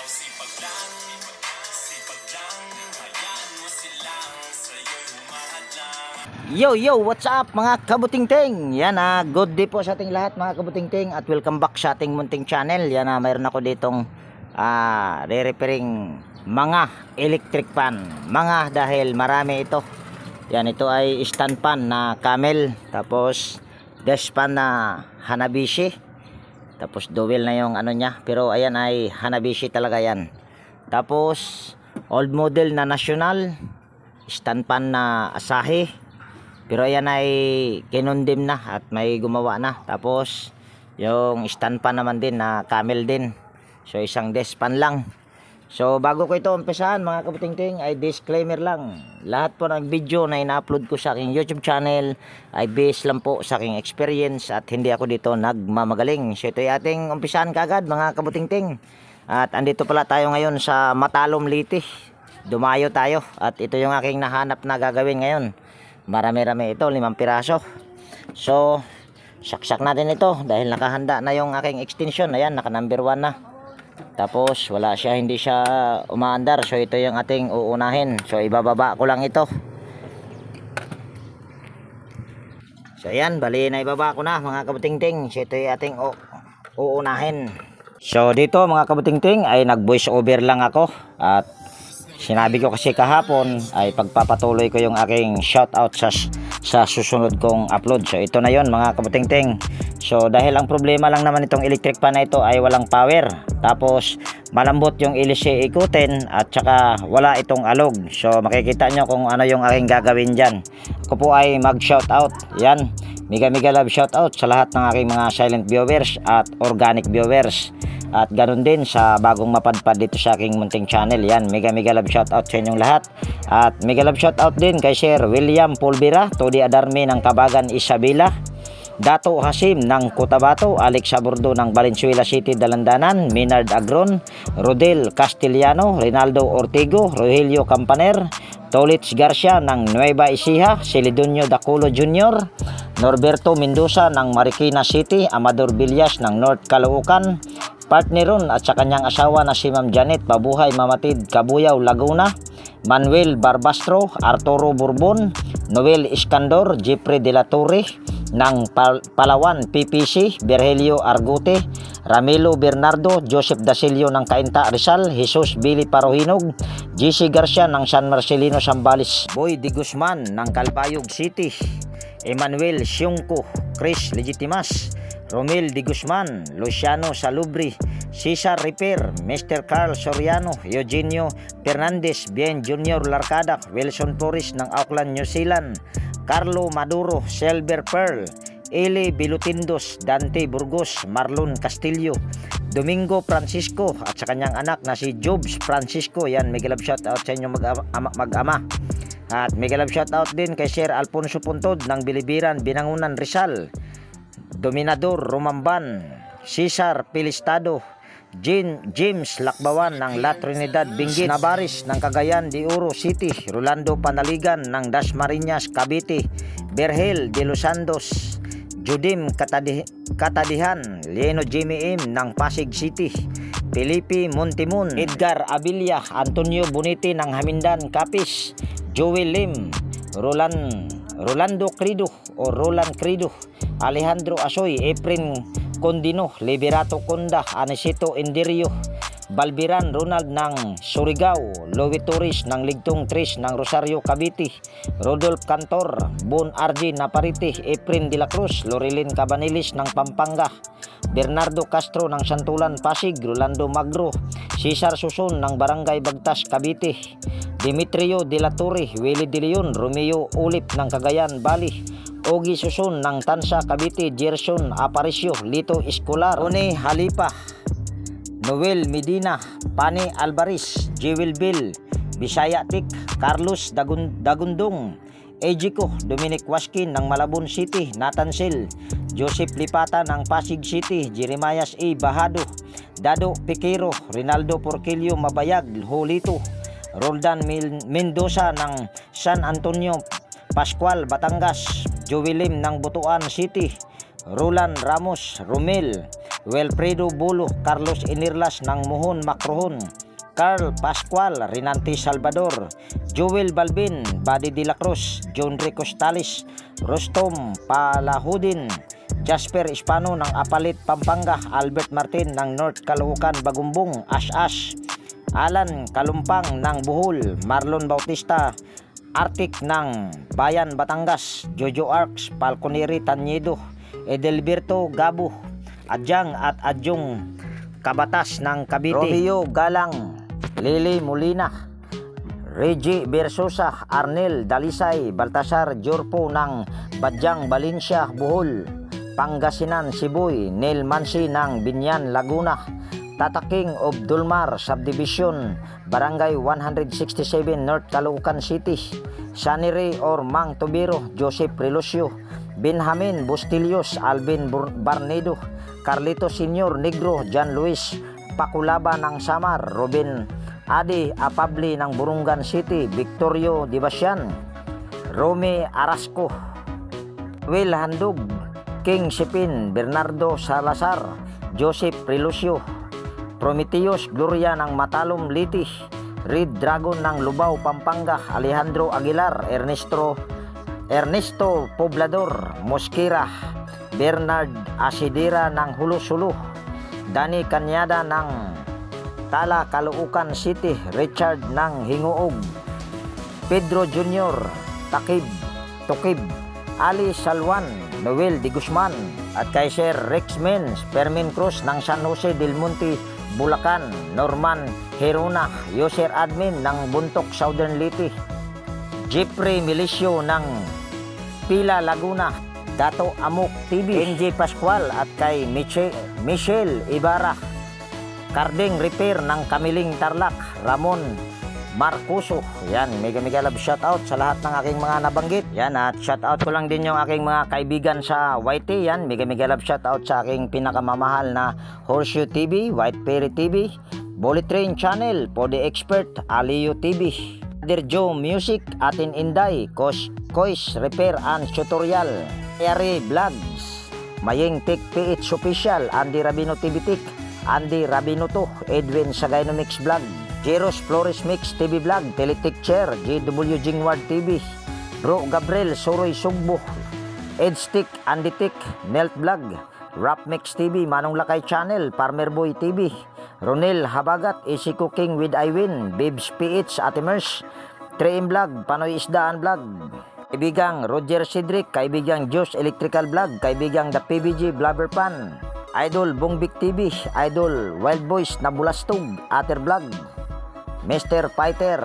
sipag lang, hayaan mo silang sa'yo'y humahadlang. Yo, what's up mga kabutingting? Yan good day po sa ating lahat mga kabutingting at welcome back sa ating munting channel. Yan mayroon ako ditong re-repairing mga electric fan. Mga dahil marami ito. Yan, ito ay stand fan na Camel, tapos desk fan na Hanabishi. Tapos dual na yung ano niya, pero ayan ay Hanabishi talaga yan. Tapos old model na National, stand fan na Asahi, pero ayan ay kinundim na at may gumawa na. Tapos yung stand fan naman din na Camel din. So isang desk fan lang. So bago ko ito umpisahan mga kabutingting ay disclaimer lang. Lahat po ng video na ina-upload ko sa aking YouTube channel ay based lang po sa aking experience at hindi ako dito nagmamagaling. So ito ay ating umpisahan kagad mga kabutingting. At andito pala tayo ngayon sa Matalom Liti. Dumayo tayo at ito yung aking nahanap na gagawin ngayon. Marami-rami ito, 5 piraso. So saksak natin ito dahil nakahanda na yung aking extension. Ayan, naka number 1 na. Tapos wala siya, hindi siya umaandar. So ito yung ating uunahin. So ibababa ko lang ito. So ayan, bali na ibaba ko na mga kabutingting. So ito yung ating uunahin. So dito mga kabutingting ay nag voice over lang ako. At sinabi ko kasi kahapon ay pagpapatuloy ko yung aking shoutout sa susunod kong upload. So ito na yon mga kabutingting. So dahil ang problema lang naman itong electric fan na ito ay walang power. Tapos malambot yung LC ikutin at saka wala itong alog. So makikita nyo kung ano yung aking gagawin dyan. Ako po ay mag shoutout. Yan, mega love shoutout sa lahat ng aking mga silent viewers at organic viewers. At ganoon din sa bagong mapadpad dito sa aking munting channel. Yan, mega love shoutout sa inyong lahat. At mega love shoutout din kay Sir William Pulvira, Todi Adarme ng Kabagan, Isabela, Dato Hasim ng Cotabato, Alex Abordo ng Valenzuela City, Dalandanan, Minard Agron, Rodel Castellano, Rinaldo Ortigo, Rogelio Campaner, Tolits Garcia ng Nueva Ecija, Celidonio Daculo Jr., Norberto Mendoza ng Marikina City, Amador Villas ng North Caloocan, partneron at sa kanyang asawa na si Ma'am Janet Babuhay Mamatid, Cabuyao, Laguna, Manuel Barbastro, Arturo Bourbon, Noel Iskandor, Jeffrey De La Torre ng Palawan PPC, Virgilio Argote, Ramilo Bernardo, Joseph Dasilio ng Cainta Rizal, Jesus Billy Parohinog, GC Garcia ng San Marcelino Zambales, Boy Di Guzman ng Calbayog City, Emmanuel Siungko, Chris Legitimas, Romel Di Guzman, Luciano Salubri, Cesar Repair, Mr. Carl Soriano, Eugenio Fernandez, Bien Junior Larcada, Wilson Torres ng Auckland, New Zealand, Carlo Maduro, Silver Pearl, Eli Bilutindos, Dante Burgos, Marlon Castillo, Domingo Francisco at sa kanyang anak na si Jobs Francisco. Yan, mega love shoutout sa inyong mag-ama. At mega love shoutout din kay Sir Alfonso Puntod ng Bilibiran, Binangunan, Rizal, Dominador Romamban, Cesar Pilistado, James Lakbawan ng La Trinidad, Benguet Navares ng Cagayan de Oro City, Rolando Panaligan ng Dasmariñas, Cavite, Berhel de Los Santos, Judim Katadihan, Lieno Jimmy M ng Pasig City, Felipe Montimun, Edgar Abilia, Antonio Bonite ng Hamindan, Capiz, Joel Lim, Rolando Crido o Roland Crido, Alejandro Asoy, Efren Condino, Liberato Conda, Anisito Indirio, Balbiran Ronald ng Surigao, Louis Torres ng Ligtong 3 ng Rosario, Cavite, Rodolph Cantor, Bon Ardi Naparite, Efren de la Cruz, Lorilin Cabanilis ng Pampanga, Bernardo Castro ng Santulan, Pasig, Rolando Magro, Cesar Suson ng Barangay Bagtas, Cavite, Dimitrio de la Torre, Willie de Leon, Romeo Ulip ng Cagayan, Bali, Ogi Suson ng Tansa, Cavite, Gerson Aparicio, Lito Escolar, Rone Halipa, Noel Medina, Pani Alvarez, Jewel Bill, Bisaya Tik, Carlos Dagundong, Ejiko, Dominic Waskin ng Malabon City, Nathan Sil, Joseph Lipata ng Pasig City, Jeremias A. Bahado, Dado Piquero, Rinaldo Porquillo Mabayag, Holito, Roldan Mendoza ng San Antonio, Pascual Batangas, Joelim ng Butuan City, Roland Ramos, Romel, Wilfredo Bulo, Carlos Inirlas ng Muhon Macrohon, Carl Pascual, Rinanti Salvador, Joel Balbin, Buddy de la Cruz, John Rico Stalis, Rostom Palahudin, Jasper Hispano ng Apalit, Pampanga, Albert Martin ng North Caloocan, Bagumbong, Ash, Alan Kalumpang ng Bohol, Marlon Bautista Arctic ng Bayan, Batangas, Jojo Arcs, Falconeri Tanyedo, Edelberto Gabo, Adyang at Adyong Kabatas ng Cavite, Romeo Galang, Lily Molina, Reggie Bersosa, Arnel Dalisay, Baltasar Jorpo ng Badyang, Valencia, Bohol, Pangasinan, Sibuy, Neil Mansi ng Binyan, Laguna, Tata King of Dulmar Subdivision, Barangay 167, North Caloocan City, Sunny Ray or Mang Tobiro, Joseph Relosio, Benjamin Bustillos, Alvin Barnedo, Carlito Senior Negro, John Luis Pakulaba ng Samar, Robin Adi Apabli ng Burungan City, Victorio Dibasyan, Romy Arasco, Will Handug, King Sipin, Bernardo Salazar, Joseph Relosio, Prometheus Gloria ng Matalom Liti, Red Dragon ng Lubao, Pampanga, Alejandro Aguilar, Ernesto Poblador, Mosquera, Bernard Asidera ng Hulo-Sulo, Dani Kanyada ng Tala, Caloocan City, Richard ng Hinguog, Pedro Jr., Tukib, Ali Salwan, Noel de Guzman, at kay Sir Rex Mens, Fermin Cruz ng San Jose del Monte, Bulacan, Norman Heruna, User Admin ng Buntok, Southern Liti, Jeffrey Milicio ng Pila, Laguna, Dato Amok TV, NJ Pascual, at kay Michelle Ibarra, Carding Repair ng Kamiling, Tarlac, Ramon Marcuso. Yan, mega love shoutout sa lahat ng aking mga nabanggit. Yan, at shoutout ko lang din yung aking mga kaibigan sa YT. Yan, mega love shoutout sa aking pinakamamahal na Horseshoe TV, White Fairy TV, Bullet Train Channel, Podi Expert, Aliyo TV, Father Joe Music, Atin Inday, Kois Repair and Tutorial, Yari Vlogs, Mayeng Tech PH Official, Andy Rabino TV Tech, Andy Rabino to, Edwin Sagayno Mix Vlog, Jeros Flores Mix TV Vlog, Teletic Chair, JW Jingward TV, Bro Gabriel Soroy Sugbo, Edstick, Andy Tick, Melt Vlog, Rap Mix TV, Manong Lakay Channel, Farmer Boy TV, Ronel Habagat, Easy Cooking with Iwin, Bibs PH, Atimers, 3M Vlog, Panoy Isdaan Vlog, kaibigang Roger Cedric, kaibigang Josh Electrical Vlog, kaibigang The PBG Blabber Pan, Idol Bongbik TV, Idol Wild Boys Nabulastog, Ater Vlog, Mr. Fighter,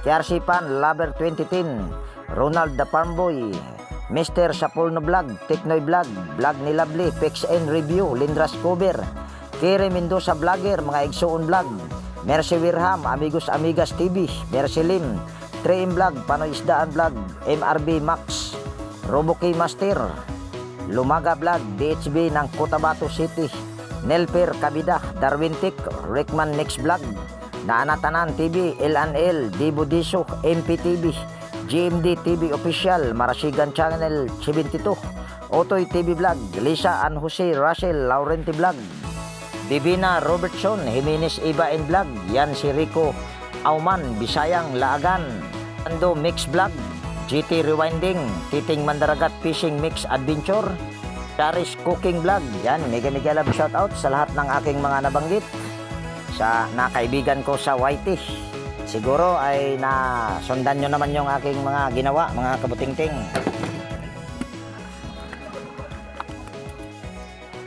KRC Pan, Lover 2010, Ronald the Farmboy, Mr. Sapolno Vlog, Teknoy Vlog, Vlog ni Lovely, Fix and Review, Lindras Cover, Kere Mendoza Vlogger, mga Igsoon Vlog, Mercy Wirham, Amigos Amigas TV, Mercy Lim, 3M Vlog, Panoy Isdaan Vlog, MRB Max, Roboki Master, Lumaga Vlog, DHB ng Cotabato City, Nelper Kabida, Darwin Tick, Rickman Mix Vlog, Naanatanan TV, LNL, Dibo Diso, MPTV, GMD TV Official, Marasigan Channel 72, Otoy TV Vlog, Lisa Ann Jose Russell, Laurenti Vlog, Divina Robertson, Jimenez Iba and Vlog, yan si Rico Auman, Bisayang Laagan, Ando Mix Vlog, GT Rewinding, Titing Mandaragat Fishing Mix Adventure, Paris Cooking Vlog. Yan, mega love shoutout sa lahat ng aking mga nabanggit sa nakaibigan ko sa YT. Siguro ay nasundan nyo naman yung aking mga ginawa, mga kabutingting.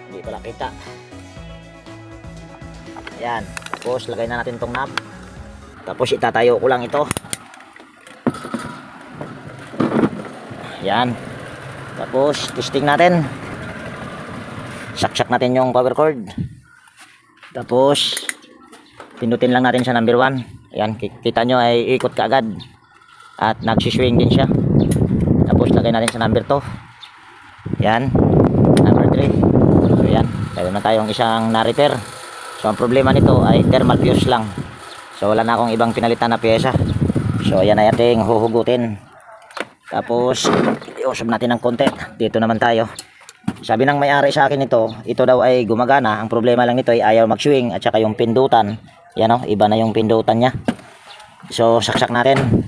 Hindi pala kita. Yan, tapos lagay na natin tong knob. Tapos itatayo ko lang ito. Yan. Tapos testing natin. Saksak natin yung power cord. Tapos pindutin lang natin sa number 1. Ayan, kita nyo ay ikot kaagad. At nagsiswing din siya. Tapos lagay natin sa number 2. Yan. Number 3. So yan. Kaya na tayong isang na-repair. So ang problema nito ay thermal fuse lang. So wala na akong ibang pinalitan na pyesa. So ayan na ating huhugutin. Tapos iusap natin ng konti. Dito naman tayo. Sabi ng may-ari sa akin ito daw ay gumagana. Ang problema lang nito ay ayaw mag-swing at saka yung pindutan. Yan o, iba na yung pindutan niya. So, saksak natin.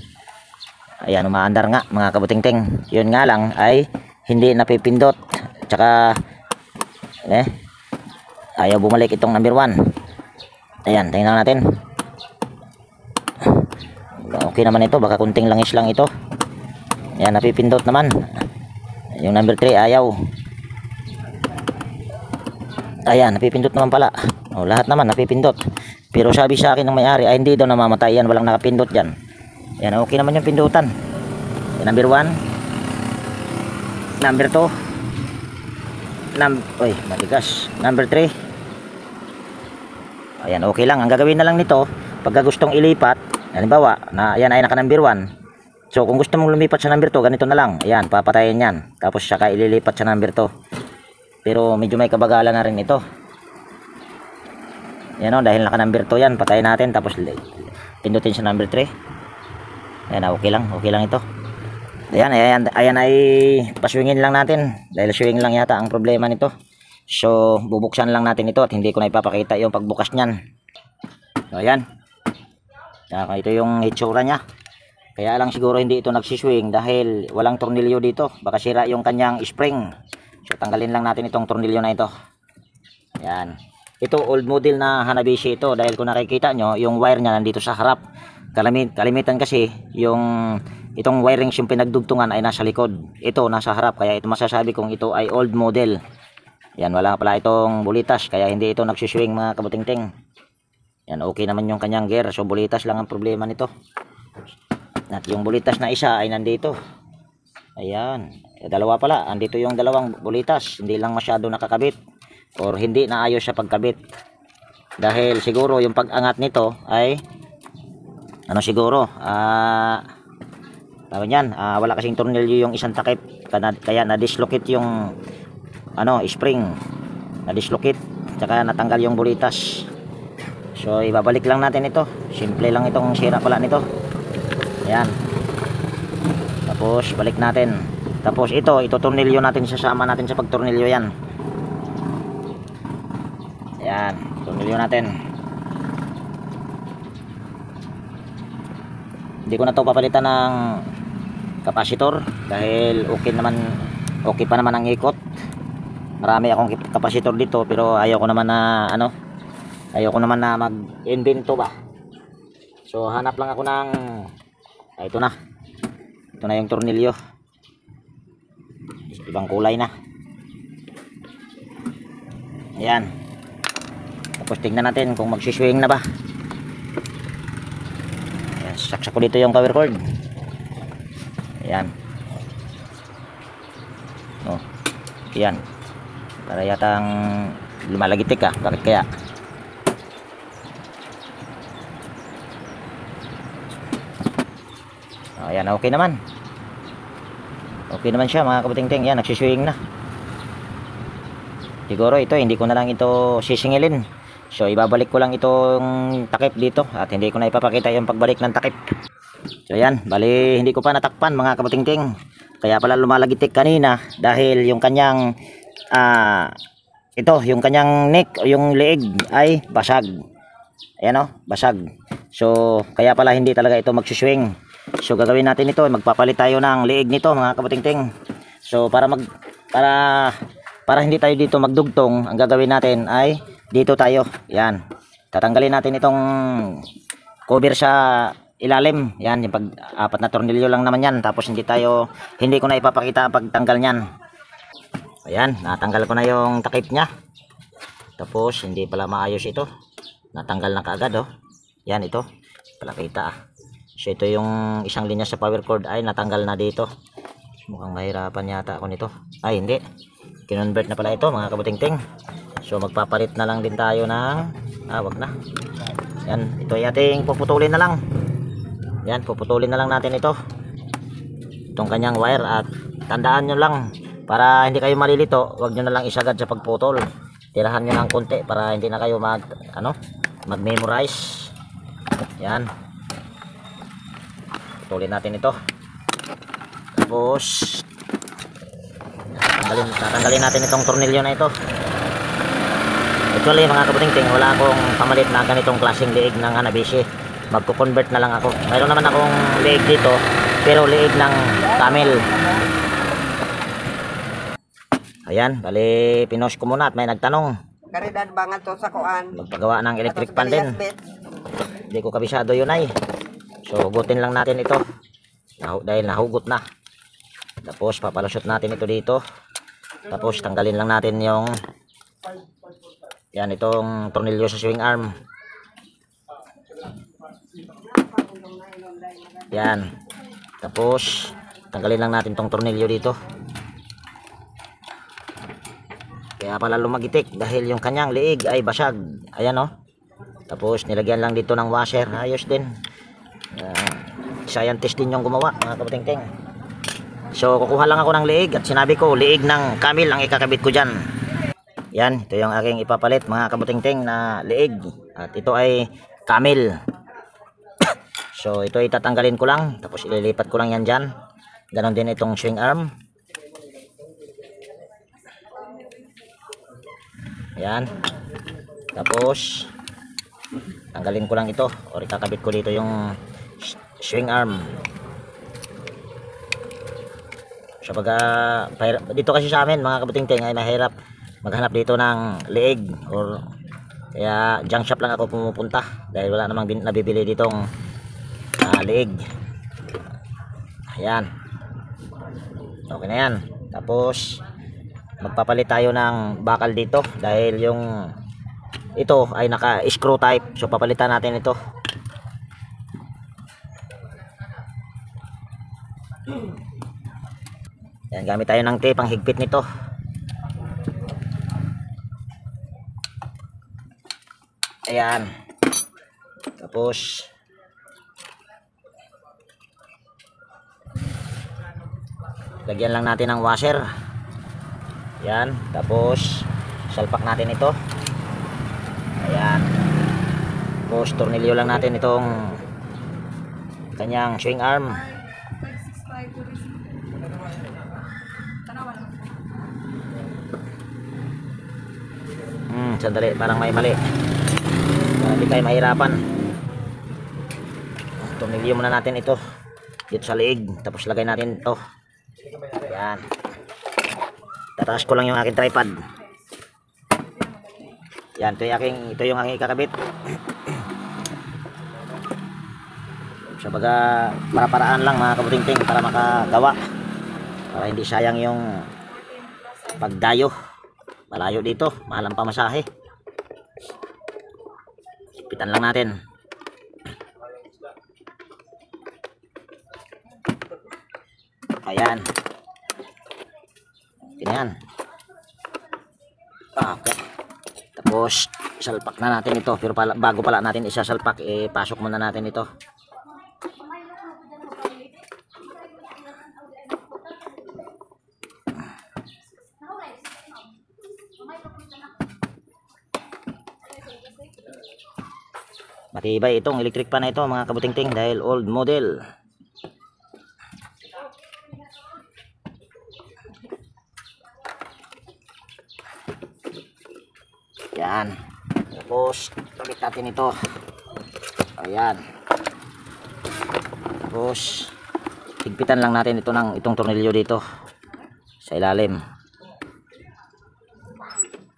Ayan, umaandar nga mga kabutingting. Yun nga lang ay hindi napipindot. At saka, ayaw bumalik itong number 1. Ayan, tingnan natin. Okay naman ito, baka kunting langis lang ito. Ayan, napipindot naman. Yung number 3 ayaw. Ayan, napipindot naman pala. O, lahat naman napipindot. Pero sabi sa akin ng may-ari ay hindi daw namamatay yan, walang nakapindot dyan. Ayan, okay naman yung pindutan. Ayan, number 1, number 2, matigas, number 3. Ayan, okay lang. Ang gagawin na lang nito, pagka gustong ilipat, halimbawa na yan ay naka number 1, so kung gusto mong lumipat sa number 2, ganito na lang. Ayan, papatayin yan, tapos saka ililipat sa number 2. Pero medyo may kabagalan na rin ito. Yan o, dahil naka number 2 yan, patayin natin, tapos pindutin sa number 3. Ayan, okay lang ito. Ayan ay paswingin lang natin, dahil swing lang yata ang problema nito. So bubuksan lang natin ito at hindi ko na ipapakita yung pagbukas nyan. So ayan, ito yung itsura nya. Kaya lang siguro hindi ito nagsiswing dahil walang tornilyo dito, baka sira yung kanyang spring. So tanggalin lang natin itong tornilyo na ito. Ayan, ito old model na Hanabishi ito, dahil kung nakikita nyo yung wire nya nandito sa harap. Kalimitan kasi yung itong wirings yung pinagdugtungan ay nasa likod, ito nasa harap, kaya ito masasabi kong ito ay old model. Yan, wala pala itong bulitas, kaya hindi ito nagsiswing mga kabutingting. Yan, okay naman yung kanyang gear, so bulitas lang ang problema nito. At yung bulitas na isa ay nandito. Ayan, dalawa pala, andito yung dalawang bulitas, hindi lang masyado nakakabit or hindi na ayos sa pagkabit. Dahil siguro yung pag-angat nito ay siguro tawag yan, wala kasing tornilyo yung isang takip, kaya na-dislocate yung spring, na-dislocate, tsaka natanggal yung bulitas. So ibabalik lang natin ito, simple lang itong sira pala nito. Ayan, tapos balik natin, tapos ito tornilyo natin, sasama natin sa pagtornilyo yan. Ayan, tornilyo natin. Hindi ko na to papalitan ng kapasitor dahil okay pa naman ang ikot. Marami akong kapasitor dito, pero ayoko naman na mag-invento ba. So hanap lang ako ng ito na yung tornilyo, ibang kulay na. Ayan, tapos tingnan natin kung magsiswing na ba. Ayan, saksak ko dito yung power cord. Ayan, ayan, para yatang lumalagitik bakit kaya. Ayan, okay naman siya mga kabutingting. Yan, nagsiswing na. Siguro ito hindi ko na lang ito sisingilin, so ibabalik ko lang itong takip dito at hindi ko na ipapakita yung pagbalik ng takip. So yan, bali hindi ko pa natakpan mga kabutingting, kaya pala lumalagitik kanina dahil yung kanyang yung kanyang neck o yung leeg ay basag. Ayan basag. So kaya pala hindi talaga ito magsiswing. So gagawin natin ito, magpapalit tayo ng leeg nito mga kabutingting. So para hindi tayo dito magdugtong, ang gagawin natin ay dito tayo. Yan, tatanggalin natin itong cover sa ilalim. Yan, yung apat na tornilyo lang naman yan. Tapos hindi ko na ipapakita ang pagtanggal nyan. Ayan, natanggal ko na yung takip nya. Tapos hindi pala maayos ito, natanggal na kaagad yan, ito pala kita So ito yung isang linya sa power cord ay natanggal na dito. Mukhang mahirapan yata ako nito. Ay hindi, kinonvert na pala ito mga kabutingting. So magpapalit na lang din tayo ng wag na. Yan, ito ay ating puputulin na lang. Yan, puputulin na lang natin itong kanyang wire. At tandaan nyo lang, para hindi kayo malilito, wag nyo na lang isagad sa pagputol. Tirahan nyo ng konti para hindi na kayo mag-memorize. Yan, putulin natin ito. Tapos tatanggalin natin itong tornilyo na ito. Actually mga kabutingting, wala akong pamalit na ganitong klaseng liig ng Hanabishi. Magko-convert na lang ako. Mayroon naman akong liig dito, pero liig ng Camel. Ayan, bali pinos ko muna at may nagtanong. Karidad ba nga to sa kuan? Magpagawa ng electric pan din. Hindi ko kabisado yun ay. So hugutin lang natin ito. Dahil nahugot na. Tapos papalusot natin ito dito. Tapos tanggalin lang natin yung yan itong tornilyo sa swing arm. Yan. Tapos tanggalin lang natin tong tornilyo dito. Kaya pala lumagitik dahil yung kanyang liig ay basag. Ayan o. Tapos nilagyan lang dito ng washer. Ayos din. Scientist din yung gumawa mga kabutingting. So kukuha lang ako ng liig at sinabi ko liig ng Camel ang ikakabit ko dyan. Yan, ito yung aking ipapalit mga kabutingting na liig. At ito ay Camel. So ito ay tatanggalin ko lang. Tapos ililipat ko lang yan dyan. Ganon din itong swing arm. Yan. Tapos tanggalin ko lang ito. O ikakabit ko dito yung swing arm. So dito kasi sa amin mga kabutingting ay mahirap maghanap dito ng liig, or kaya junk shop lang ako pumupunta dahil wala namang nabibili ditong liig. Ayan, okay na yan. Tapos magpapalit tayo ng bakal dito dahil yung ito ay naka screw type, so papalitan natin ito. Yan, gamit tayo ng tape ang higpit nito. Ayan. Tapos lagyan lang natin ng washer. Ayan. Tapos salpak natin ito. Ayan. Tapos tornilyo lang natin itong kanyang swing arm. Sandali, parang may mali. Hindi tayo mahirapan. Tornilyo muna natin ito dito sa liig. Tapos lagay natin ito. Ayan. Tataas ko lang yung aking tripod. Yan, ito yung aking ikakabit. So baga para-paraan lang mga kabutingting para makagawa. Para hindi sayang yung pagdayo. Malayo dito, mahal ang pamasahe. Ipitan lang natin. Ayan. Ganyan. Okay. Tapos salpak na natin ito, pero bago pala natin isasalpak, pasok muna natin ito. Matibay itong electric pan na ito mga kabutingting dahil old model. Yan. Tapos kabit natin ito. Ayan. Tapos higpitan lang natin ito ng itong tornilyo dito sa ilalim.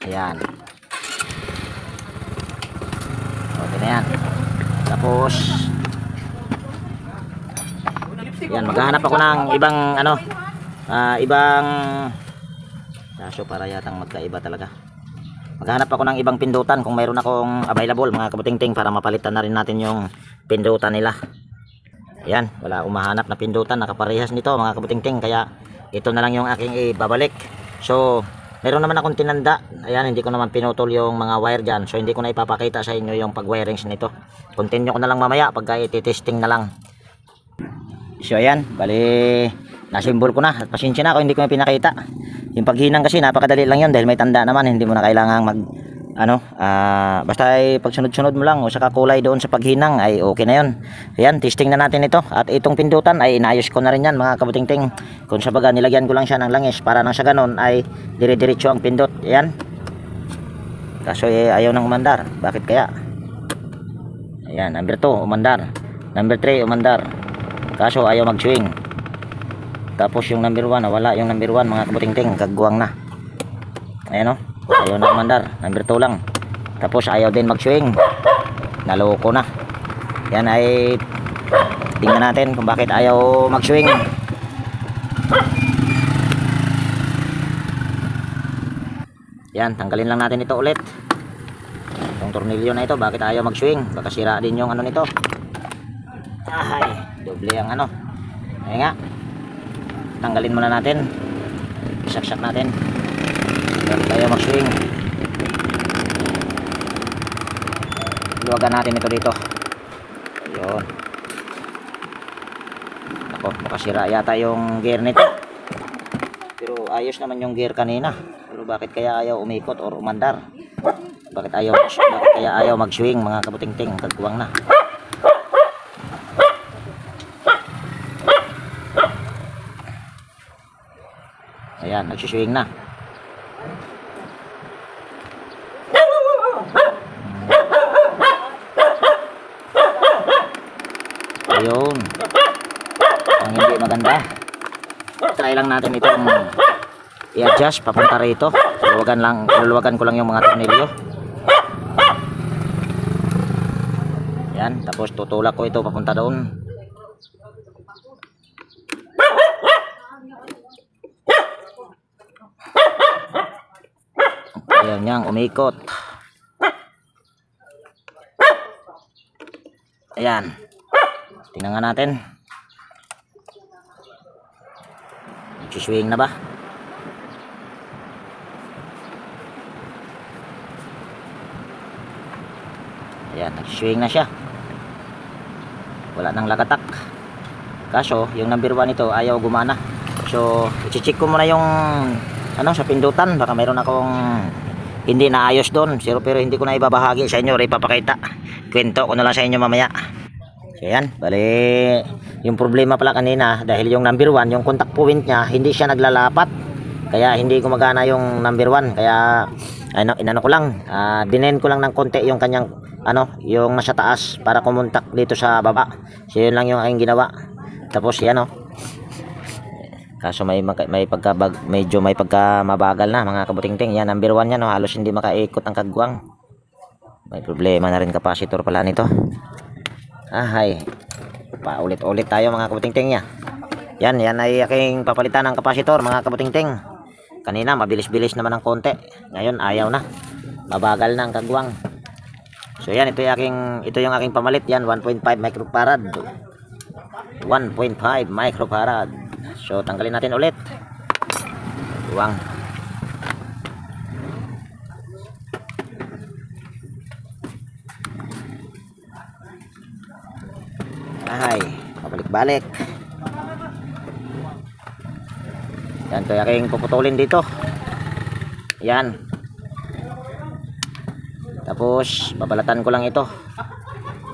Ayan. Okay na yan. Tapos yan, maghahanap ako ng ibang ibang kaso para yatang magkaiba talaga. Maghanap ako ng ibang pindutan kung mayroon akong available mga kabutingting para mapalitan na rin natin yung pindutan nila. Yan, wala akong mahanap na pindutan nakaparehas nito mga kabutingting, kaya ito na lang yung aking ibabalik. So meron naman akong tinanda. Ayan, hindi ko naman pinutol yung mga wire dyan. So hindi ko na ipapakita sa inyo yung pag-wirings nito. Continue ko na lang mamaya pagka iti-testing na lang. So ayan, bali nasimbol ko na. At pasensya na ako hindi ko na pinakita. Yung paghinang kasi napakadali lang yun dahil may tanda naman. Hindi mo na kailangang basta ay pagsunod-sunod mo lang o saka kulay doon sa paghinang ay okay na yun. Ayan, testing na natin ito. At itong pindutan ay inayos ko na rin yan mga kabutingting. Kung sa baga nilagyan ko lang siya ng langis para nang sa ganon ay dire-diretso ang pindot. Ayan. Kaso ayaw nang umandar. Bakit kaya? Ayan, number 2 umandar. Number 3 umandar. Kaso ayaw mag-swing. Tapos yung number 1 wala yung number 1 mga kabutingting. Kagwang na. Ayan o. Ayaw na umandar. Number 2 lang. Tapos ayaw din mag-swing. Naloko na. Yan ay tingnan natin kung bakit ayaw mag-swing. Yan, tanggalin lang natin ito ulit. Itong tornilyo na ito, bakit ayaw mag-swing? Baka sira din yung ano nito. Ay, doble ang ano. Ayan nga. Tanggalin muna natin. Isaksak natin. Bakit ayaw mag-swing? Luwagan natin ito dito. Ayun. Ako, makasira yata yung gear nito. Pero ayos naman yung gear kanina. Pero bakit kaya ayaw umikot or umandar? Bakit kaya ayaw mag-swing mga kabutingting? Kagwang na. Ayan, nagsiswing na. Ayun. Ang hindi maganda. Try lang natin itong i-adjust papunta rito. Luluwagan ko lang yung mga tornilyo. Yan, tapos tutulak ko ito papunta doon. Ayan yang umikot. Ayan. Tingnan nga natin. Nagsiswing na ba? Ayan, nagsiswing na siya. Wala nang lagatak. Kaso, yung number 1 ito ayaw gumana. So, i-check ko muna yung sa pindutan. Baka mayroon akong hindi naayos doon. Pero hindi ko na ibabahagi sa inyo. Ipapakita. Kwento ko na lang sa inyo mamaya. So yan, bali yung problema pala kanina dahil yung number 1, yung contact point niya hindi siya naglalapat. Kaya hindi gumagana yung number 1. Kaya inano ko lang, dinen ko lang ng konti yung kanyang yung nasa taas para kumontak dito sa baba. So yun lang yung aking ginawa. Tapos yan kaso medyo may pagka mabagal na mga kabutingting. Yan number 1 yan, halos hindi makaikot ang kagwang. May problema na rin capacitor pala nito. Ay, paulit-ulit tayo mga kabutingting niya. Yan ay aking papalitan ng kapasitor mga kabutingting. Kanina mabilis-bilis naman ng konti. Ngayon ayaw na. Mabagal na ang kagwang. So yan, ito yung aking pamalit. Yan, 1.5 microfarad. 1.5 microfarad. So tanggalin natin ulit. Buwang. Ay, pabalik-balik. Yan, ito yung aking puputulin dito. Yan. Tapos babalatan ko lang ito.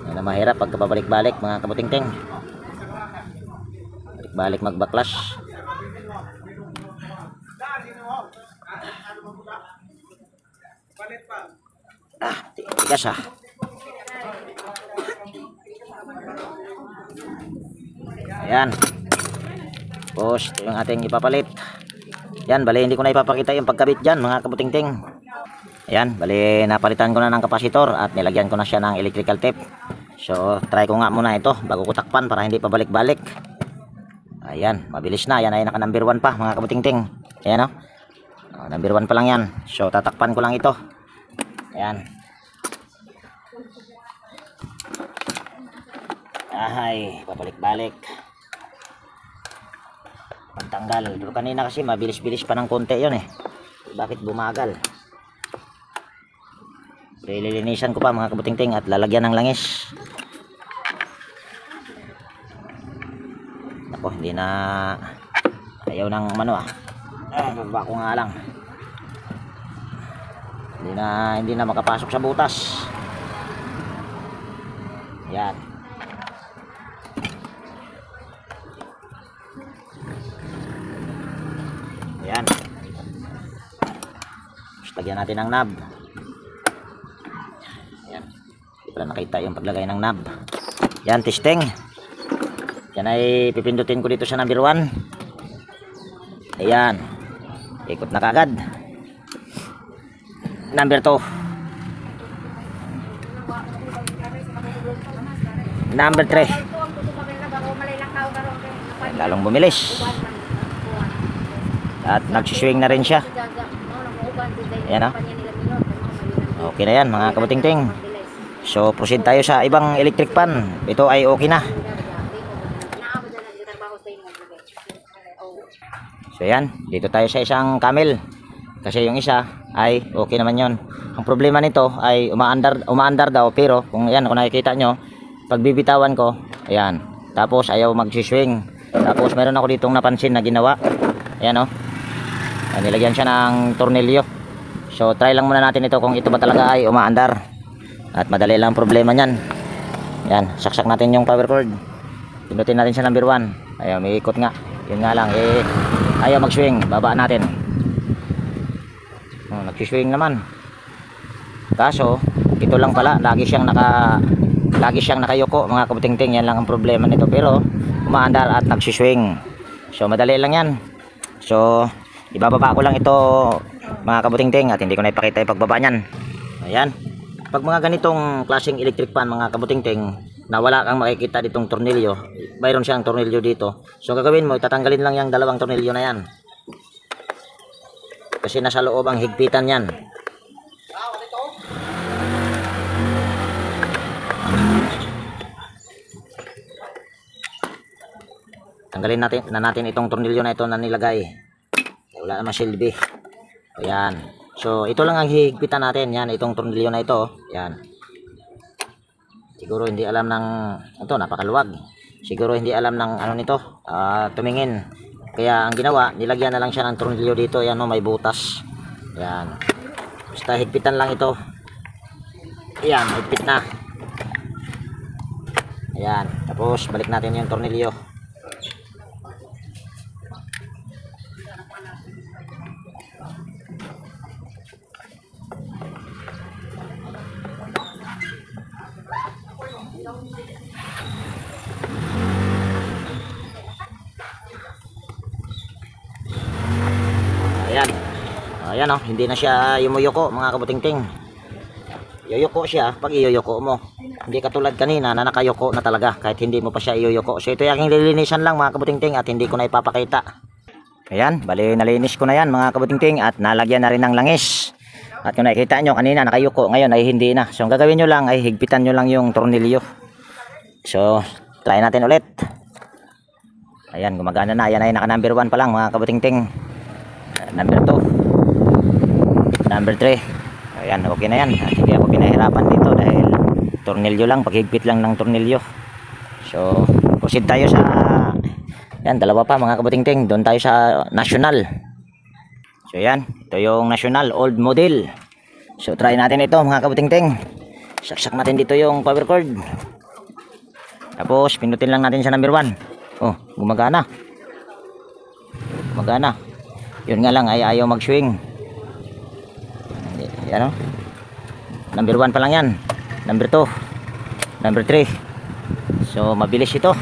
Yan na mahirap pagka pabalik-balik mga kabutingting. Balik magbaklas. Tigas Ayan. Tapos ito yung ating ipapalit. Yan, bali hindi ko na ipapakita yung pagkabit dyan mga kabutingting. Ayan, bali napalitan ko na ng kapasitor at nilagyan ko na siya ng electrical tape. So try ko nga muna ito bago ko takpan para hindi pabalik-balik. Ayan, mabilis na. Yan ay naka number 1 pa mga kabutingting. Ayan number 1 pa lang yan. So tatakpan ko lang ito. Ayan. Ay, pabalik-balik. Pagtanggal. Pero kanina kasi mabilis-bilis pa ng konti yun Bakit bumagal? Lilinisan ko pa mga kabutingting at lalagyan ng langis. Ako, hindi na ayaw ng baba ko nga lang. Hindi na makapasok sa butas. Yan. Yan. Tapos lagyan natin ng knob. Yan. Hindi pala nakita yung paglagay ng knob. Yan, testing. Yan ay pipindutin ko dito sa number 1. Ayan. Ikot na kagad. Number 2. Number 3. Lalong bumilis. At nagsiswing na rin siya. Ayan, okay na yan mga kabutingting. So proceed tayo sa ibang electric pan. Ito ay okay na. So yan, dito tayo sa isang camel. Kasi yung isa ay okay naman yon. Ang problema nito ay umaandar daw, pero kung nakikita nyo, pag bibitawan ko, ayan, tapos ayaw magsiswing. Tapos meron ako ditong napansin na ginawa. Ayan, nilagyan siya ng tornilyo. So try lang muna natin ito kung ito ba talaga ay umaandar. At madali lang problema niyan. Ayan, saksak natin yung power cord. Pinutin natin sa number 1. Ayaw, may ikot nga. Yun nga lang, ayaw mag-swing. Baba natin. Nagsiswing naman. Kaso ito lang pala, lagi siyang nakayuko mga kabutingting. Yan lang ang problema nito, pero umaandar at nagsiswing. So madali lang yan. So ibababa ko lang ito mga kabutingting, at hindi ko na ipakita yung pagbaba niyan. Ayan, pag mga ganitong klaseng electric pan mga kabutingting na wala kang makikita ditong tornilyo, mayroon siyang tornilyo dito. So gagawin mo, itatanggalin lang yung dalawang tornilyo na yan, kasi nasa loob ang higpitan yan. Tanggalin natin itong tornilyo na ito na nilagay. Wala naman silbi. Ayan. So ito lang ang higpitan natin. Yan, itong tornilyo na ito. Yan. Siguro hindi alam ng ito, napakaluwag. Siguro hindi alam ng ano nito, tumingin. Kaya ang ginawa, nilagyan na lang siya ng tornilyo dito. Ayan, may butas. Ayan. Basta higpitan lang ito. Ayan, higpit na. Ayan. Tapos balik natin yung tornilyo. Ayan. Ayan, hindi na siya yumuyuko mga kabutingting. Yuyuko siya pag iyuyuko mo. Hindi katulad kanina na nakayuko na talaga kahit hindi mo pa siya iyuyuko. So ito yung aking lilinisan lang mga kabutingting, at hindi ko na ipapakita. Ayan, bali nalinis ko na yan mga kabutingting, at nalagyan na rin ng langis. At kung nakikita nyo kanina nakayuko, ngayon ay hindi na. So ang gagawin nyo lang ay higpitan nyo lang yung tornilyo. So try natin ulit. Ayan, gumagana na. Ayan ay naka number 1 pa lang mga kabutingting. Number 2, number 3. Ayan, okay na yan. At hindi ako pinahirapan dito dahil tornilyo lang, paghigpit lang ng tornilyo. So proceed tayo sa yan, dalawa pa mga kabutingting. Doon tayo sa national. So yan, ito yung national old model. So try natin ito mga kabutingting. Saksak natin dito yung power cord. Tapos pinutin lang natin sa number 1. Oh, gumagana. Gumagana. Yun nga lang ay ayaw mag-swing. Yan, number 1 pa lang yan. Number 2, number 3. So mabilis ito.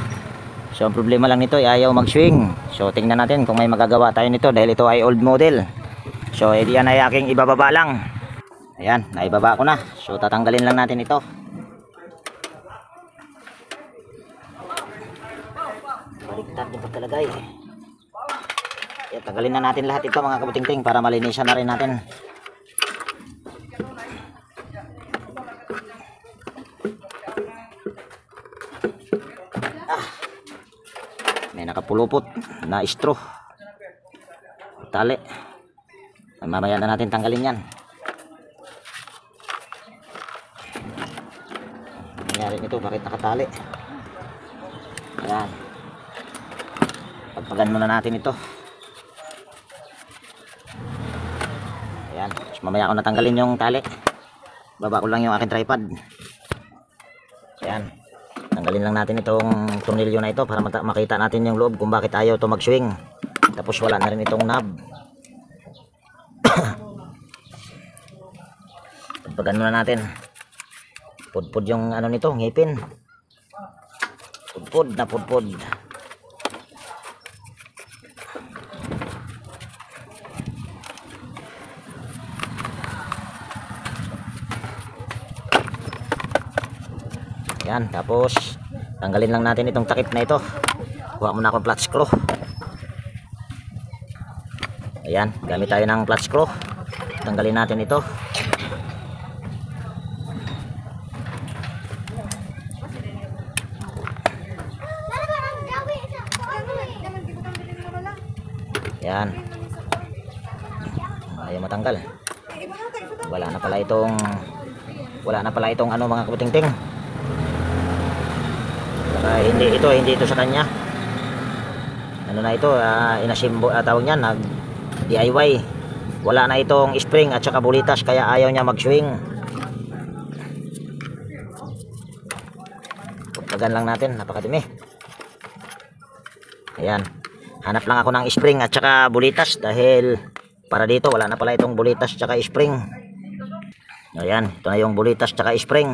So ang problema lang nito ay ayaw mag-swing. So tingnan natin kung may magagawa tayo nito dahil ito ay old model. So yan ay aking ibababa lang. Ayan, naibaba ko na. So tatanggalin lang natin ito. Baliktad yung pagkalagay. Ayan, tanggalin na natin lahat ito mga kabutingting para malinisan na rin natin. May nakapulupot na straw. Tali. Mamaya na natin tanggalin yan. Nangyari nito, bakit nakatali? Ayan. Pagpagan muna natin ito. Ayan. mamaya ako natanggalin yung tali. Baba ko lang yung aking tripod. Yan. Tanggalin lang natin itong tornilyo na ito para makita natin yung loob kung bakit ayaw ito mag-swing. Tapos wala na rin itong knob. Pagpagan muna natin. Pudpud yung ano nito, ngipin. Pudpud na pudpud. Yan, tapos tanggalin lang natin itong takip na ito. Kuha muna akong flat screw. Ayan, gamit tayo ng flat screw. Tanggalin natin ito. Yan. Ayaw matanggal. Wala na pala itong ano mga kabutingting. Hindi ito sa kanya. Ano na ito, inasimbo tawag niyan, nag DIY. Wala na itong spring at saka bulitas kaya ayaw niya mag-swing. Pagpagan lang natin, napakadumi. Ayan. Hanap lang ako ng spring at saka bulitas dahil para dito wala na pala itong bulitas at saka spring. Ayan, ito na yung bulitas at saka spring.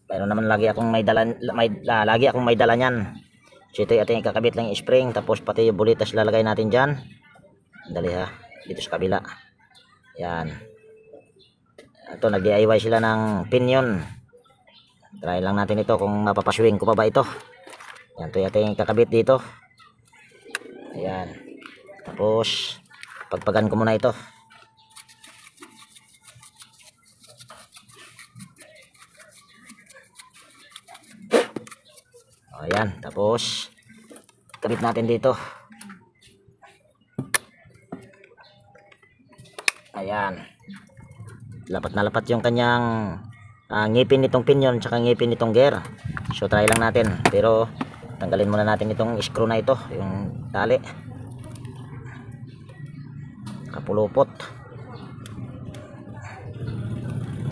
Pero naman lagi akong may dala niyan. So ito ating ikakabit lang yung spring tapos pati yung bulitas lalagay natin diyan. Dali ha, dito sa kabila. Yan. Ito nag-DIY sila ng pinion. Try lang natin ito kung mapapaswing ko pa ba ito. Yan, ito ating ikakabit dito. Ayan. Tapos pagpagan ko muna ito. Ayan, tapos kabit natin dito. Ayan. Lapat na lapat yung kanyang ngipin nitong pinion tsaka ngipin nitong gear. So try lang natin. Pero tanggalin muna natin itong screw na ito, yung tali. Kapulupot.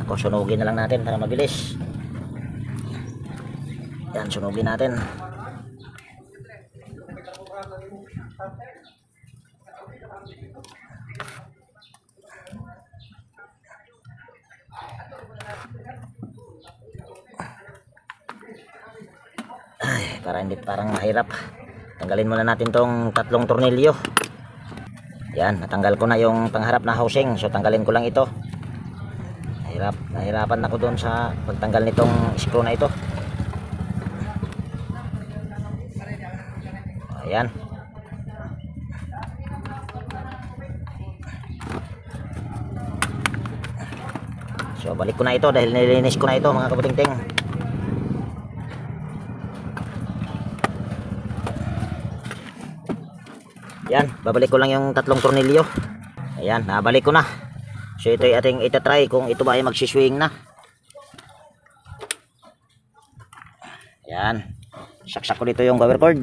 Ako, sunugin na lang natin para mabilis. Yan, sunugin natin. Ay, parang mahirap. Tanggalin muna natin tong tatlong tornilyo. Yan, natanggal ko na yung pangharap na housing. So tanggalin ko lang ito. Nahirapan ako doon sa pagtanggal nitong screw na ito. Ayan. So balik ko na ito dahil nilinis ko na ito mga kabutingting. Yan, babalik ko lang yung tatlong tornilyo. Ayan, nabalik ko na. So ito ay ating itatry kung ito ba ay magsiswing na. Ayan. Saksak ko dito yung power cord.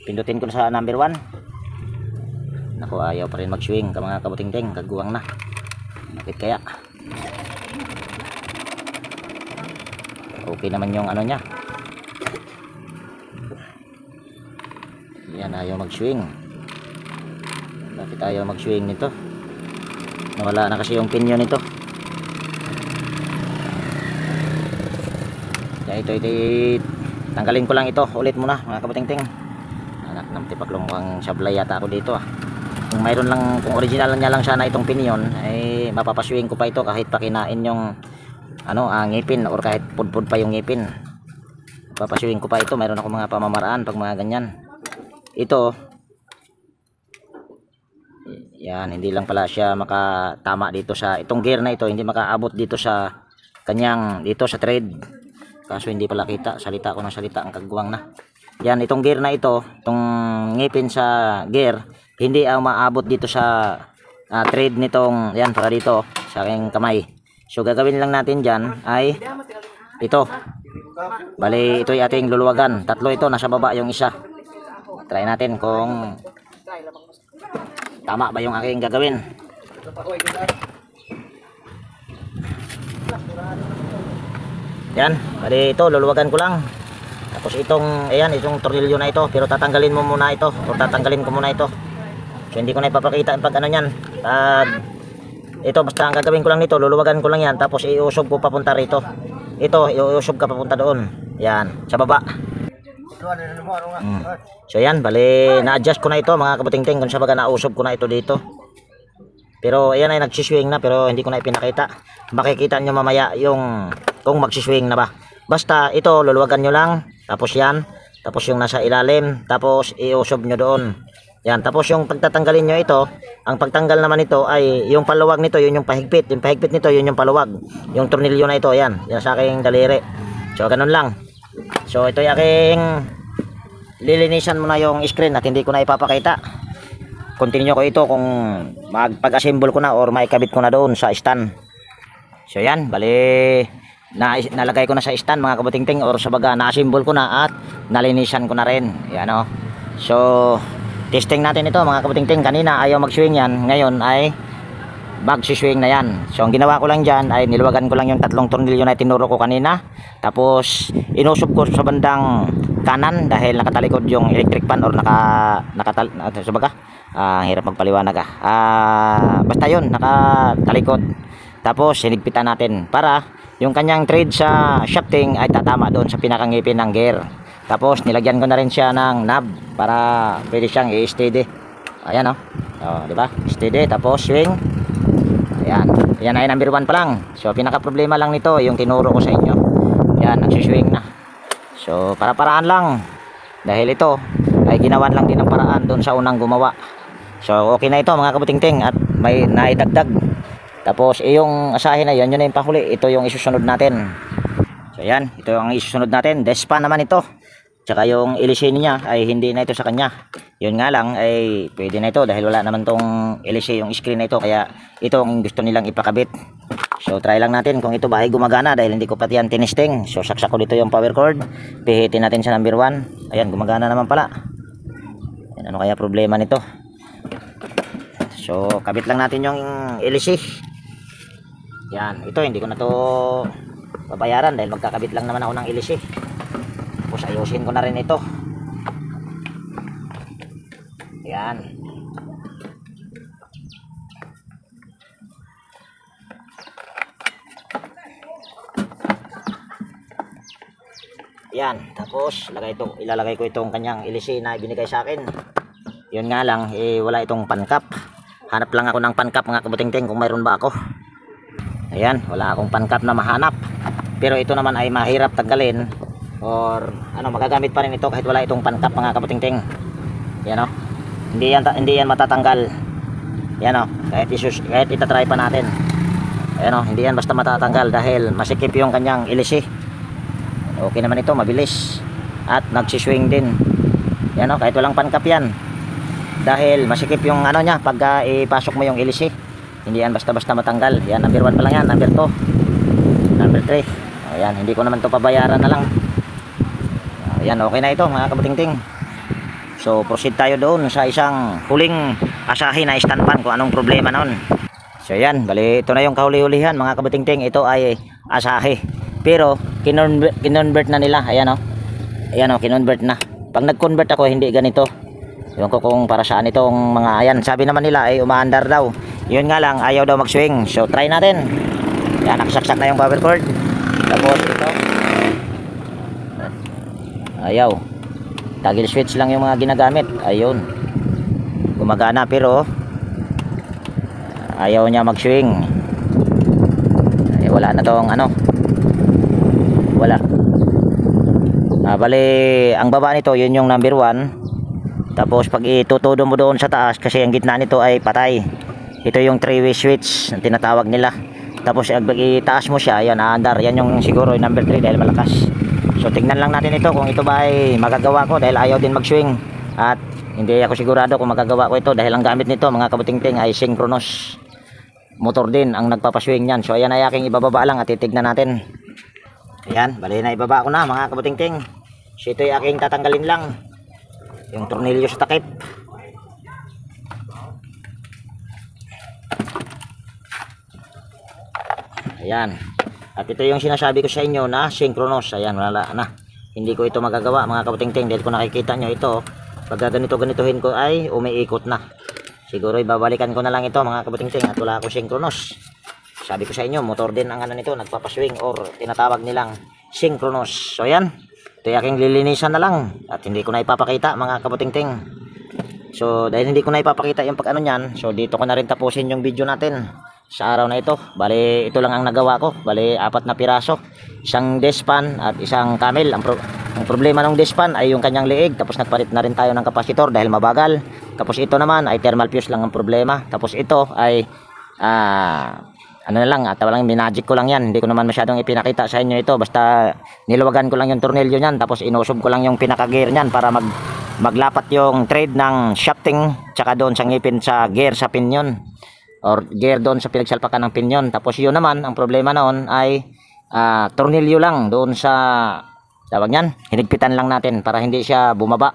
Pindutin ko na sa number 1. Naku, ayaw pa rin mag-swing ka mga kabutingting. Kaguwang na. Bakit kaya? Okay naman yung ano niya. Yan, ayaw mag-swing. Bakit ayaw mag-swing nito? Nawala na kasi yung pinion nito. Kaya ito tanggalin ko lang ito ulit muna mga kabutingting. Anak ng tipaklong mukhang sablay yata ako dito ah. Kung mayroon lang, kung original niya lang sana itong pinion ay mapapaswing ko pa ito kahit pakinain yung ngipin or kahit pudpud pa yung ngipin. Mapapaswing ko pa ito. Mayroon ako mga pamamaraan pag mga ganyan. Ito yan, hindi lang pala siya makatama dito sa itong gear na ito, hindi makaabot dito sa kanyang dito sa thread. Kaso hindi pala kita, salita ko ng salita ang kagwang na. Yan, itong gear na ito, itong ngipin sa gear, hindi maabot dito sa thread nitong, yan, para dito sa aking kamay. So gagawin lang natin dyan ay ito. Bali, ito ay ating luluwagan. Tatlo ito, nasa baba yung isa. Try natin kung tama ba yung aking gagawin. Yan, bali ito luluwagan ko lang. Tapos itong, ayan, itong tornilyo na ito, pero tatanggalin mo muna ito, o tatanggalin ko muna ito. So hindi ko na ipapakita pag ano yan. Ito basta ang gagawin ko lang nito, luluwagan ko lang yan, tapos iusob ko papunta rito. Ito, iusob ka papunta doon. Yan, sa baba. So yan, bali na-adjust ko na ito mga kabutingting, kung sa baga nausob ko na ito dito. Pero ayan ay nagsiswing na, pero hindi ko na ipinakita. Makikita nyo mamaya yung kung magsiswing na ba. Basta ito luluwagan nyo lang, tapos yan, tapos yung nasa ilalim, tapos iusob nyo doon. Yan, tapos yung pagtatanggalin nyo ito, ang pagtanggal naman ito ay yung paluwag nito, yun yung pahigpit. Yung pahigpit nito, yun yung paluwag. Yung tornilyo na ito, yan, yan sa aking daliri. So ganun lang. So ito yung aking lilinisan muna yung screen at hindi ko na ipapakita. Continue ko ito kung pag-assemble ko na or maikabit ko na doon sa stand. So yan, bali nalagay ko na sa stand mga kabutingting, or sa baga na-assemble ko na at nalinisan ko na rin. Yan o. So testing natin ito mga kabutingting. Kanina ayaw mag-swing yan, ngayon ay mag-swing na yan. So ang ginawa ko lang dyan ay niluwagan ko lang yung tatlong tornilyo na tinuro ko kanina. Tapos inusob ko sa bandang kanan dahil nakatalikod yung electric pan, or sa baga hirap magpaliwanag basta yun, nakatalikod. Tapos sinigpitan natin para yung kanyang thread sa shafting ay tatama doon sa pinakangipin ng gear. Tapos nilagyan ko na rin siya ng knob para pwede siyang i-steady. Ayan o. Oh, di ba? Steady, tapos swing. Ayan. Yan ay number 1 pa lang. So pinaka problema lang nito yung tinuro ko sa inyo. Yan, nagsiswing na. So para-paraan lang. Dahil ito ay ginawan lang din ng paraan doon sa unang gumawa. So okay na ito mga kabutingting, at may naidagdag. Tapos yung asahin na yun na yung pahuli. Ito yung isusunod natin. So yan, ito yung isusunod natin. Despa naman ito. Tsaka yung LC niya ay hindi na ito sa kanya. Yun nga lang ay pwede na ito dahil wala naman tong LC yung screen na ito. Kaya ito ang gusto nilang ipakabit. So try lang natin kung ito ba ay gumagana dahil hindi ko pati yan tinesting. So saksak ko dito yung power cord. Pihitin natin sa number 1. Ayan, gumagana naman pala. Ayan, ano kaya problema nito? So kabit lang natin yung LC. Yan, ito hindi ko na to babayaran dahil magkakabit lang naman ako ng LC. Tapos ayusin ko na rin ito. Yan. Yan, tapos ilalagay ko itong kanyang LC na ibinigay sa akin. Yun nga lang, wala itong pancap. Hanap lang ako ng pancap mga kabutingting kung mayroon ba ako. Ayan, wala akong pancap na mahanap. Pero ito naman ay mahirap tanggalin, or magagamit pa rin ito kahit wala itong pancap mga kabutingting. Yan o. Hindi yan matatanggal. Yan o, kahit itatry pa natin. Ayan o, hindi yan basta matatanggal dahil masikip yung kanyang LC. Okay naman ito, mabilis. At nagsiswing din. Yan o, kahit walang pancap yan. Dahil masikip yung niya pag ipasok mo yung LC. Hindi yan basta-basta matanggal. Yan, number 1 pa lang yan, number 2, number 3. Ayan, hindi ko naman to pabayaran na lang. Ayan, okay na ito mga kabutingting. So proceed tayo doon sa isang huling asahi na stand pan kung anong problema noon. So yan, bali ito na yung kahuli-hulihan mga kabutingting. Ito ay asahi, pero kinonvert na nila. Ayan o, ayan o, kinonvert na. Pag nag-convert ako hindi ganito. Ewan ko kung para saan itong mga, ayan, sabi naman nila ay umaandar daw. Yun nga lang, ayaw daw mag-swing. So try natin. Yan, nakasaksak na yung power cord. Tapos ito, ayaw. Toggle switch lang yung mga ginagamit. Ayun, gumagana pero ayaw niya mag-swing. Wala na tong wala. Bali ang baba nito yun yung number 1. Tapos pag itutudo mo doon sa taas, kasi ang gitna nito ay patay, ito yung 3-way switch na tinatawag nila. Tapos pag itaas mo siya, yan, aandar. Yan yung siguro yung number 3 dahil malakas. So tignan lang natin ito kung ito ba ay magagawa ko dahil ayaw din mag-swing. At hindi ako sigurado kung magagawa ko ito dahil ang gamit nito mga kabutingting ay synchronous motor din ang nagpapaswing niyan. So ayan ay aking ibababa lang at titignan natin. Ayan, bali na ibaba ko na mga kabutingting. So ito ay aking tatanggalin lang, yung tornilyo sa takip. Ayan. At ito yung sinasabi ko sa inyo na synchronous. Ayan, wala na. Hindi ko ito magagawa mga kabutingting dahil kung nakikita nyo ito, pag ganituhin ko ay umiikot na. Siguro ibabalikan ko na lang ito mga kabutingting at wala akong synchronous. Sabi ko sa inyo, motor din ang ano nito, nagpapaswing or tinatawag nilang synchronous. So ayan, ito yung aking lilinisan na lang at hindi ko na ipapakita mga kabutingting. So dahil hindi ko na ipapakita yung pag ano nyan, so dito ko na rin tapusin yung video natin sa araw na ito. Bali ito lang ang nagawa ko, bali 4 na piraso, isang deshpan at isang camel. Ang problema ng deshpan ay yung kanyang liig, tapos nagpalit na rin tayo ng kapasitor dahil mabagal. Tapos ito naman ay thermal fuse lang ang problema. Tapos ito ay ano na lang, tawalang minagic ko lang yan, hindi ko naman masyadong ipinakita sa inyo ito, basta niluwagan ko lang yung tornilyo nyan, tapos inusob ko lang yung pinaka gear nyan para maglapat yung thread ng shafting tsaka doon sa ngipin sa gear sa pinion or gear doon sa pinagsalpakan ng pinion. Tapos yun naman ang problema noon ay tornilyo lang doon sa tawag nyan, hinigpitan lang natin para hindi siya bumaba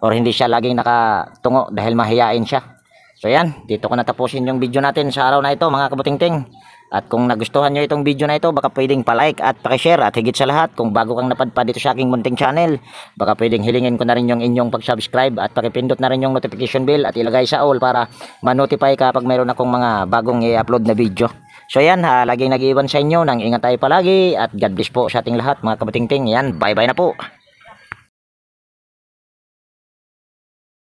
or hindi siya laging nakatungo dahil mahiyain siya. So yan, dito ko natapusin yung video natin sa araw na ito mga kabutingting. At kung nagustuhan nyo itong video na ito, baka pwedeng pa-like at pa-share. At higit sa lahat, kung bago kang napadpad dito sa aking munting channel, baka pwedeng hilingin ko na rin yung inyong pag-subscribe at pakipindot na rin yung notification bell at ilagay sa all para ma-notify ka pag mayroon akong mga bagong i-upload na video. So yan, laging nag-iwan sa inyo ng ingat tayo palagi at God bless po sa ating lahat mga kabutingting. Yan, bye bye na po.